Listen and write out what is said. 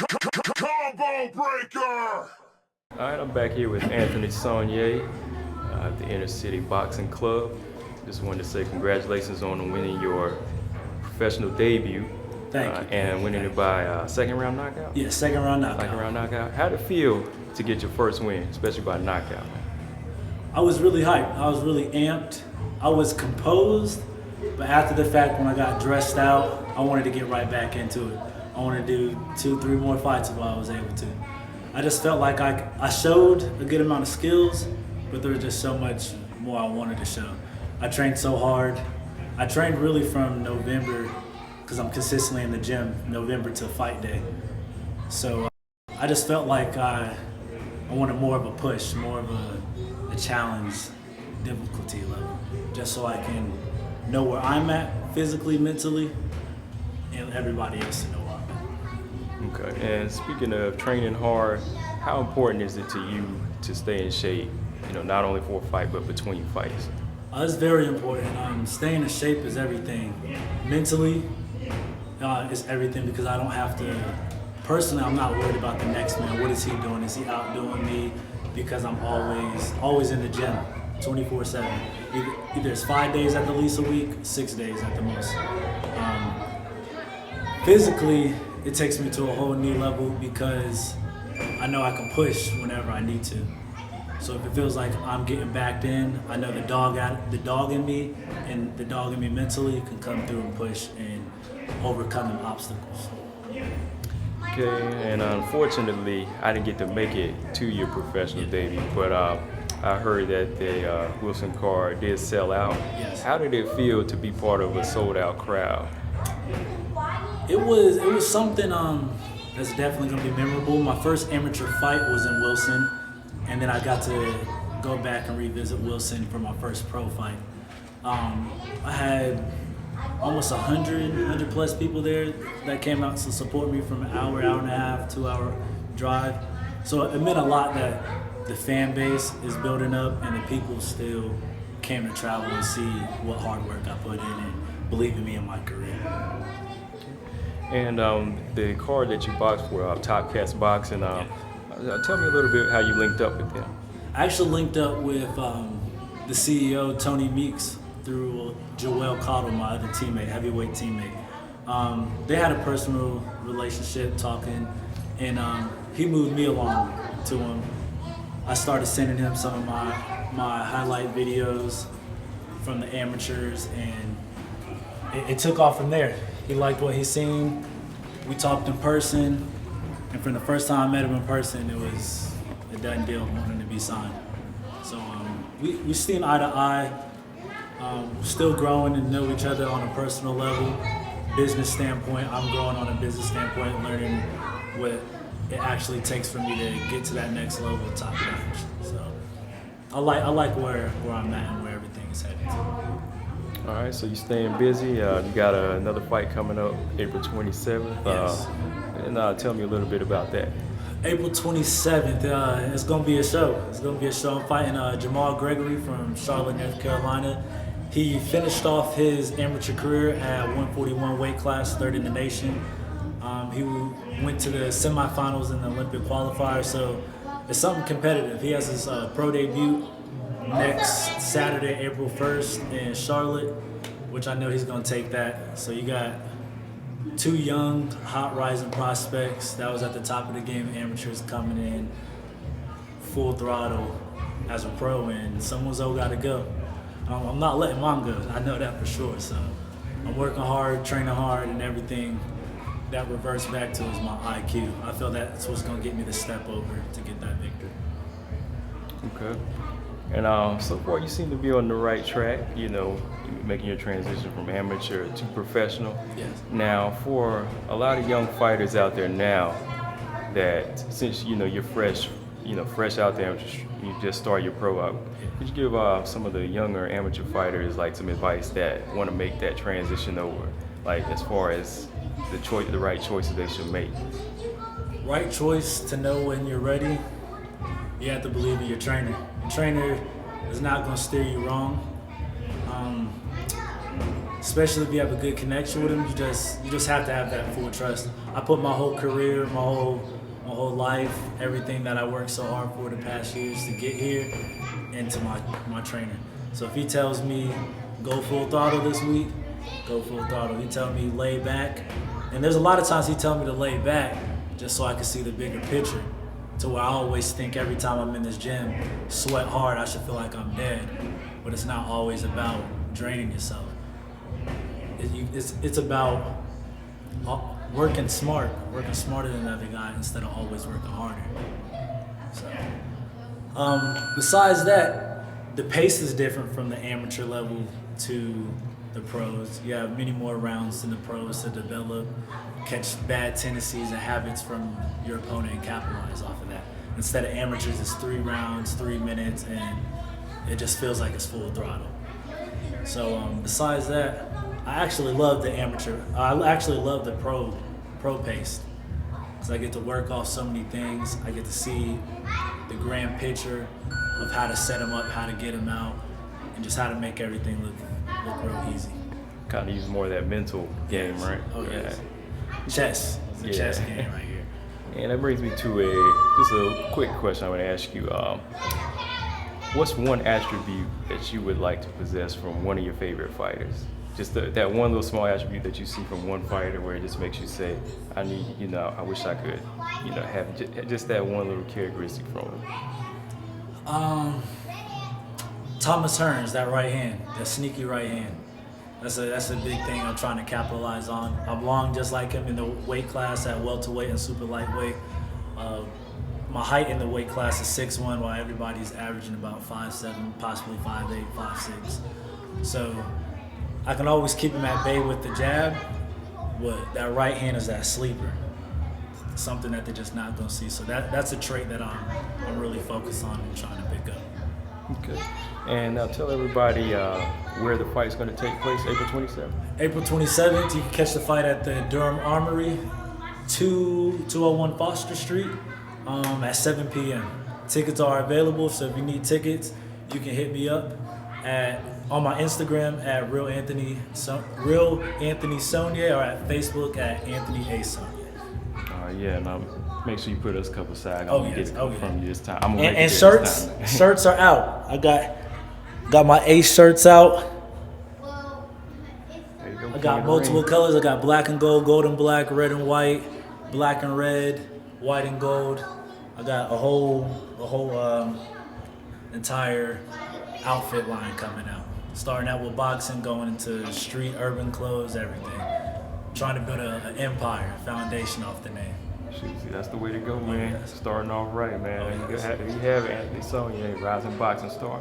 Combo breaker! All right, I'm back here with Anthony Sonnier at the Inner City Boxing Club. Just wanted to say congratulations on winning your professional debut. Thank you. And winning it by second round knockout? Yeah, second round knockout. Second round knockout. How'd it feel to get your first win, especially by knockout? I was really hyped. I was really amped. I was composed, but after the fact, when I got dressed out, I wanted to get right back into it. I wanted to do 2-3 more fights if I was able to. I just felt like I showed a good amount of skills, but there was just so much more I wanted to show. I trained so hard. I trained really from November, because I'm consistently in the gym, November to fight day. So I just felt like I wanted more of a push, more of a challenge, difficulty level, just so I can know where I'm at physically, mentally, and everybody else to know where I'm at. Okay, and speaking of training hard, how important is it to you to stay in shape, not only for a fight, but between fights? It's very important. Staying in shape is everything. Mentally, it's everything, because I don't have to, personally, I'm not worried about the next man. What is he doing? Is he outdoing me? Because I'm always in the gym, 24/7. Either it's 5 days at the least a week, 6 days at the most. Physically, it takes me to a whole new level because I know I can push whenever I need to. So if it feels like I'm getting backed in, I know the dog in me and the dog in me mentally can come through and push and overcome them obstacles. Okay, and unfortunately, I didn't get to make it to your professional debut, but I heard that the Wilson card did sell out. Yes. How did it feel to be part of a sold-out crowd? It was something that's definitely gonna be memorable. My first amateur fight was in Wilson, and then I got to go back and revisit Wilson for my first pro fight. I had almost 100 plus people there that came out to support me from an hour and a half, 2 hour drive. So it meant a lot that the fan base is building up and the people still came to travel and see what hard work I put in and believe in me in my career. And the card that you boxed for, Top Cats Boxing, tell me a little bit how you linked up with them. I actually linked up with the CEO, Tony Meeks, through Joel Cottle, my other teammate, heavyweight teammate. They had a personal relationship talking, and he moved me along to him. I started sending him some of my highlight videos from the amateurs, and it took off from there. He liked what he seen. We talked in person, and from the first time I met him in person, it was a done deal, wanting to be signed. So we seen eye to eye. Still growing and know each other on a personal level. Business standpoint, I'm growing on a business standpoint, learning what it actually takes for me to get to that next level of top range. So I like where I'm at and where everything is headed to. All right, so you're staying busy. You got another fight coming up April 27th. Yes. And tell me a little bit about that. April 27th, it's gonna be a show. I'm fighting Jamal Gregory from Charlotte, North Carolina. He finished off his amateur career at 141 weight class, third in the nation. He went to the semifinals in the Olympic qualifier, so it's something competitive. He has his pro debut next Saturday, April 1st in Charlotte, which I know he's gonna take that. So you got two young, hot rising prospects that was at the top of the game, amateurs coming in full throttle as a pro, and someone's all gotta go. I'm not letting mine go, I know that for sure. So I'm working hard, training hard, and everything that reverts back to is my IQ. I feel that's what's gonna get me the step over to get that victory. Okay. And so far you seem to be on the right track, making your transition from amateur to professional. Yes. Now, for a lot of young fighters out there now that since, you're fresh out there, you just started your pro out, could you give some of the younger amateur fighters some advice that want to make that transition over, as far as the right choices they should make? Right choice to know when you're ready. You have to believe in your trainer. Your trainer is not going to steer you wrong. especially if you have a good connection with him. You just have to have that full trust. I put my whole career, my whole life, everything that I worked so hard for the past years to get here, into my trainer. So if he tells me go full throttle this week, go full throttle. He tells me lay back, and there's a lot of times he tells me to lay back just so I can see the bigger picture. To where I always think every time I'm in this gym, sweat hard, I should feel like I'm dead. But it's not always about draining yourself. It's about working smarter than the other guy instead of always working harder. So, besides that, the pace is different from the amateur level to the pros. You have many more rounds than the pros to develop, catch bad tendencies and habits from your opponent and capitalize off of that. Instead of amateurs, it's 3 rounds, 3 minutes, and it just feels like it's full throttle. So besides that, I actually love the amateur. I actually love the pro pace, because I get to work off so many things. I get to see the grand picture of how to set them up, how to get them out, and just how to make everything look real easy. Kind of use more of that mental game, right? Oh, yes. Chess. It's a chess game right here. And that brings me to just a quick question I want to ask you. What's one attribute that you would like to possess from one of your favorite fighters? Just that one little small attribute that you see from one fighter where it just makes you say, I wish I could, have just that one little characteristic from him. Thomas Hearns, that right hand, that sneaky right hand. That's a big thing I'm trying to capitalize on. I'm long just like him in the weight class at welterweight and super lightweight. My height in the weight class is 6'1", while everybody's averaging about 5'7", possibly 5'8", 5'6". So I can always keep him at bay with the jab, but that right hand is that sleeper. Something that they're just not gonna see. So that's a trait that I'm really focused on and trying to pick up. Okay. And now tell everybody where the fight is going to take place, April 27th. April 27th, you can catch the fight at the Durham Armory, 201 Foster Street, at 7 p.m. Tickets are available, so if you need tickets, you can hit me up on my Instagram at Real Anthony Sonnier, or at Facebook at Anthony A. Sonnier. Yeah, and make sure you put us a couple sides. Oh, I'm yes. gonna get it from you this time. I'm gonna And shirts are out. I got my Ace shirts out. I got multiple colors. I got black and gold, gold and black, red and white, black and red, white and gold. I got a whole entire outfit line coming out. Starting out with boxing, going into street, urban clothes, everything. Trying to build an empire, foundation off the name. See, that's the way to go, man. Yes. Starting off right, man. You have Anthony Sonnier, rising boxing star.